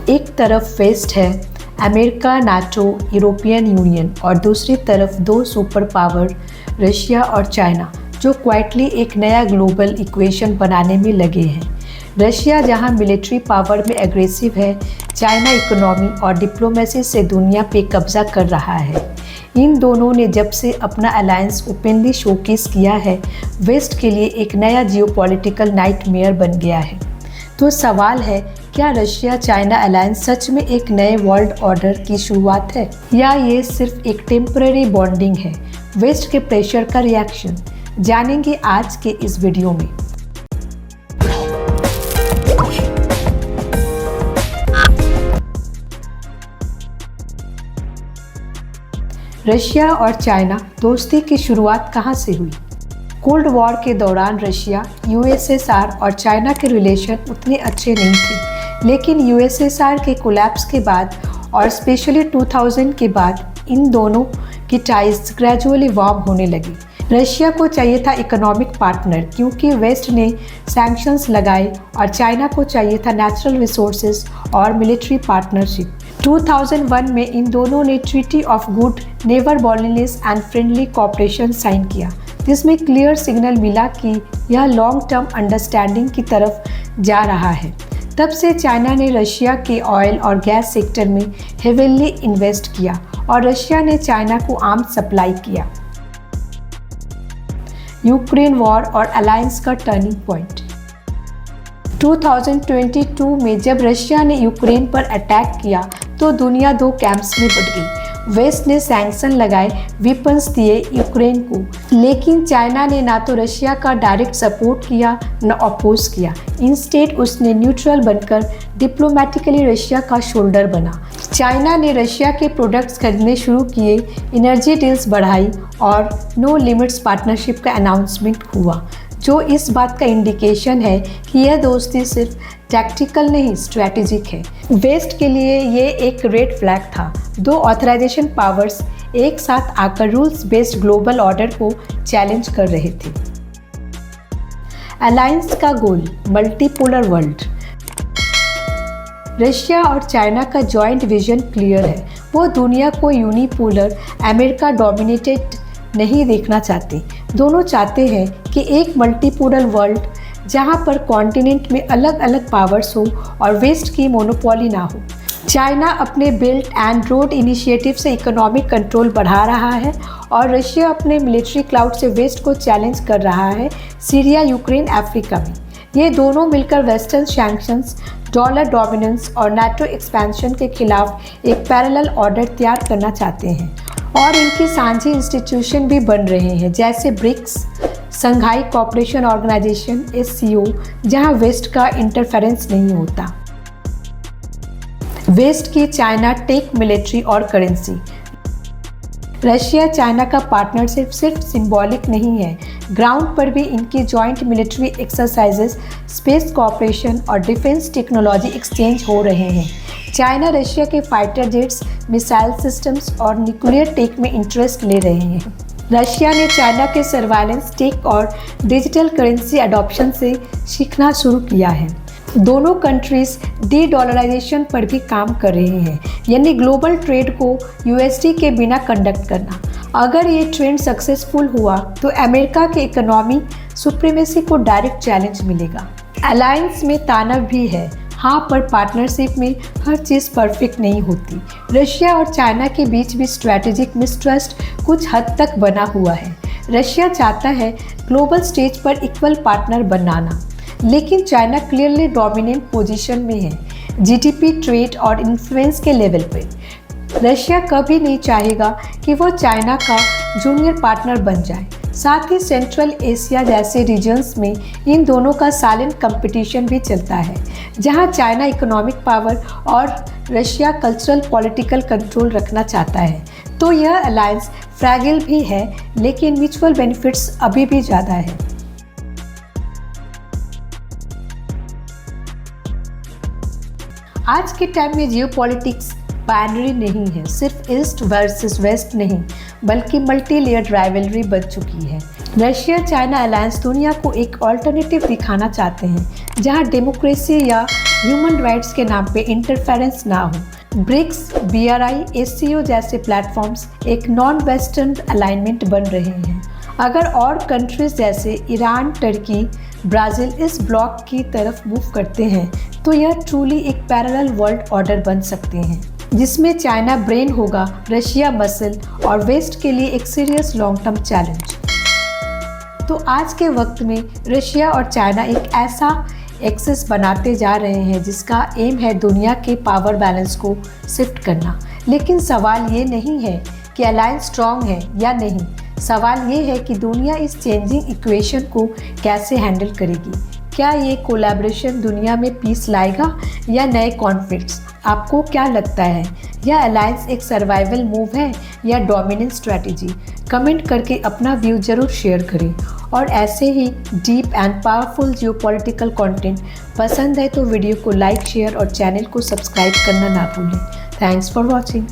एक तरफ वेस्ट है, अमेरिका, नाटो, यूरोपियन यूनियन, और दूसरी तरफ दो सुपर पावर रशिया और चाइना, जो क्वाइटली एक नया ग्लोबल इक्वेशन बनाने में लगे हैं। रशिया जहां मिलिट्री पावर में एग्रेसिव है, चाइना इकोनॉमी और डिप्लोमेसी से दुनिया पे कब्जा कर रहा है। इन दोनों ने जब से अपना अलायंस ओपनली शोकेस किया है, वेस्ट के लिए एक नया जियोपॉलिटिकल नाइटमेयर बन गया है। तो सवाल है, क्या रशिया चाइना अलायंस सच में एक नए वर्ल्ड ऑर्डर की शुरुआत है, या ये सिर्फ एक टेम्पररी बॉन्डिंग है, वेस्ट के प्रेशर का रिएक्शन? जानेंगे आज के इस वीडियो में। रशिया और चाइना दोस्ती की शुरुआत कहां से हुई? कोल्ड वॉर के दौरान रशिया, यूएसएसआर और चाइना के रिलेशन उतने अच्छे नहीं थे, लेकिन यूएसएसआर के कोलैप्स के बाद और स्पेशली 2000 के बाद इन दोनों की टाइज ग्रेजुअली वार्म होने लगी। रशिया को चाहिए था इकोनॉमिक पार्टनर, क्योंकि वेस्ट ने सैंक्शंस लगाए, और चाइना को चाहिए था नेचुरल रिसोर्सेज और मिलिट्री पार्टनरशिप। 2001 में इन दोनों ने treaty of good neighbourliness and friendly cooperation sign किया, जिसमें क्लियर सिग्नल मिला कि यह लॉन्ग टर्म अंडरस्टैंडिंग की तरफ जा रहा है। तब से चाइना ने रशिया के ऑयल और गैस सेक्टर में हेवीली इन्वेस्ट किया, और रशिया ने चाइना को आर्म्स सप्लाई किया। यूक्रेन वॉर और अलायंस का टर्निंग पॉइंट। 2022 में जब रशिया ने यूक्रेन पर अटैक किया तो दुनिया दो कैंप्स में बट गई। वेस्ट ने सैंक्शन लगाए, वेपन्स दिए यूक्रेन को, लेकिन चाइना ने ना तो रशिया का डायरेक्ट सपोर्ट किया न अपोज किया। इंस्टेड उसने न्यूट्रल बनकर डिप्लोमेटिकली रशिया का शोल्डर बना। चाइना ने रशिया के प्रोडक्ट्स खरीदने शुरू किए, एनर्जी डील्स बढ़ाई और नो लिमिट्स पार्टनरशिप का अनाउंसमेंट हुआ, जो इस बात का इंडिकेशन है कि यह दोस्ती सिर्फ टैक्टिकल नहीं, स्ट्रैटेजिक है। वेस्ट के लिए ये एक रेड फ्लैग था। दो ऑथराइजेशन पावर्स एक साथ आकर रूल्स बेस्ड ग्लोबल ऑर्डर को चैलेंज कर रहे थे। अलायंस का गोल, मल्टीपोलर वर्ल्ड। रशिया और चाइना का जॉइंट विजन क्लियर है। वो दुनिया को यूनिपोलर, अमेरिका डोमिनेटेड नहीं देखना चाहते। दोनों चाहते हैं कि एक मल्टीपोलर वर्ल्ड जहां पर कॉन्टिनेंट में अलग अलग पावर्स हो और वेस्ट की मोनोपोली ना हो। चाइना अपने बेल्ट एंड रोड इनिशिएटिव से इकोनॉमिक कंट्रोल बढ़ा रहा है, और रशिया अपने मिलिट्री क्लाउड से वेस्ट को चैलेंज कर रहा है सीरिया, यूक्रेन, अफ्रीका में। ये दोनों मिलकर वेस्टर्न सैंक्शंस, डॉलर डोमिनेंस और नाटो एक्सपेंशन के खिलाफ एक पैरेलल ऑर्डर तैयार करना चाहते हैं, और इनकी साझी इंस्टीट्यूशन भी बन रहे हैं, जैसे ब्रिक्स, संघाई कोऑपरेशन ऑर्गेनाइजेशन SCO, जहां वेस्ट का इंटरफेरेंस नहीं होता। वेस्ट की चाइना टेक मिलिट्री और करेंसी। रशिया चाइना का पार्टनरशिप सिर्फ सिंबॉलिक नहीं है, ग्राउंड पर भी इनकी joint military exercises, space cooperation और डिफेंस टेक्नोलॉजी एक्सचेंज हो रहे हैं। चाइना रशिया के फाइटर जेट्स, मिसाइल सिस्टम्स और न्यूक्लियर टेक में इंटरेस्ट ले रहे हैं। रशिया ने चाइना के सर्वाइलेंस टेक और डिजिटल करेंसी अडॉप्शन से सीखना शुरू किया है। दोनों कंट्रीज डी-डॉलराइजेशन पर भी काम कर रहे हैं, यानी ग्लोबल ट्रेड को USD के बिना कंडक्ट करना। अगर ये ट्रेंड सक्सेसफुल हुआ तो अमेरिका के इकोनॉमी सुप्रीमेसी को डायरेक्ट चैलेंज मिलेगा। अलायंस में तानव भी है, हाँ, पर पार्टनरशिप में हर चीज़ परफेक्ट नहीं होती। रशिया और चाइना के बीच भी स्ट्रैटेजिक मिसट्रस्ट कुछ हद तक बना हुआ है। रशिया चाहता है ग्लोबल स्टेज पर इक्वल पार्टनर बनाना, लेकिन चाइना क्लियरली डोमिनेंट पोजीशन में है, GDP, ट्रेड और इन्फ्लुएंस के लेवल पर। रशिया कभी नहीं चाहेगा कि वो चाइना का जूनियर पार्टनर बन जाए। साथ ही सेंट्रल एशिया जैसे रीजन्स में इन दोनों का साइलेंट कंपटीशन भी चलता है, जहां चाइना इकोनॉमिक पावर और रशिया कल्चरल पॉलिटिकल कंट्रोल रखना चाहता है। तो यह अलायंस फ्रैगिल भी है, लेकिन म्यूचुअल बेनिफिट्स अभी भी ज़्यादा है। आज के टाइम में जियोपॉलिटिक्स बाइनरी नहीं है, सिर्फ ईस्ट वर्सेस वेस्ट नहीं, बल्कि मल्टी लेयर्ड राइवलरी बन चुकी है। रशिया चाइना अलायंस दुनिया को एक ऑल्टरनेटिव दिखाना चाहते हैं, जहां डेमोक्रेसी या ह्यूमन राइट्स के नाम पे इंटरफेरेंस ना हो। ब्रिक्स, BRI, SCO जैसे प्लेटफॉर्म्स एक नॉन वेस्टर्न अलाइनमेंट बन रहे हैं। अगर और कंट्रीज जैसे ईरान, टर्की, ब्राज़ील इस ब्लॉक की तरफ मूव करते हैं तो यह ट्रूली एक पैरेलल वर्ल्ड ऑर्डर बन सकते हैं, जिसमें चाइना ब्रेन होगा, रशिया मसल और वेस्ट के लिए एक सीरियस लॉन्ग टर्म चैलेंज। तो आज के वक्त में रशिया और चाइना एक ऐसा एक्सेस बनाते जा रहे हैं जिसका एम है दुनिया के पावर बैलेंस को शिफ्ट करना। लेकिन सवाल ये नहीं है कि अलायंस स्ट्रॉन्ग है या नहीं, सवाल ये है कि दुनिया इस चेंजिंग इक्वेशन को कैसे हैंडल करेगी। क्या ये कोलैबोरेशन दुनिया में पीस लाएगा या नए कॉन्फ्लिक्ट्स? आपको क्या लगता है, यह अलायंस एक सर्वाइवल मूव है या डोमिनेंस स्ट्रैटेजी? कमेंट करके अपना व्यू जरूर शेयर करें। और ऐसे ही deep and powerful geopolitical content पसंद है तो वीडियो को लाइक, शेयर और चैनल को सब्सक्राइब करना ना भूलें। Thanks for watching.